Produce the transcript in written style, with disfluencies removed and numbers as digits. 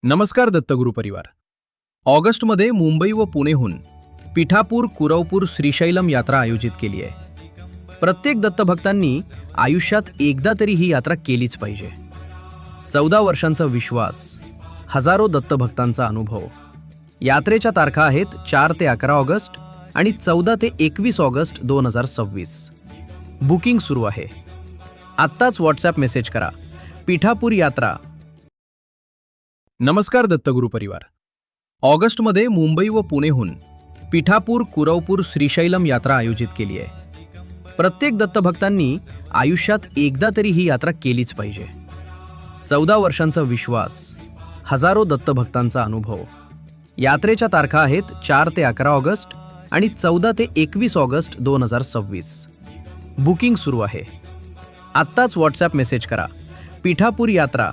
नमस्कार दत्तगुरु परिवार. ऑगस्टमध्ये मुंबई व पुणेहून पिठापूर कुरवपूर श्रीशैलम यात्रा आयोजित केली आहे. प्रत्येक दत्तभक्तांनी आयुष्यात एकदा तरी ही यात्रा केलीच पाहिजे. 14 वर्षांचा विश्वास, हजारो दत्तभक्तांचा अनुभव. यात्रेच्या तारखा आहेत 4 ते 11 ऑगस्ट आणि 14 ते 21 ऑगस्ट 2026. बुकिंग सुरू आहे. आत्ताच व्हॉट्सॲप मेसेज करा, पिठापूर यात्रा. नमस्कार दत्तगुरु परिवार. ऑगस्टमध्ये मुंबई व पुणेहून पिठापूर कुरवपूर श्रीशैलम यात्रा आयोजित केली आहे. प्रत्येक दत्तभक्तांनी आयुष्यात एकदा तरी ही यात्रा केलीच पाहिजे. 14 वर्षांचा विश्वास, हजारो दत्तभक्तांचा अनुभव. यात्रेच्या तारखा आहेत 4 ते 11 ऑगस्ट आणि 14 ते 21 ऑगस्ट 2026. बुकिंग सुरू आहे. आत्ताच व्हॉट्सॲप मेसेज करा, पिठापूर यात्रा.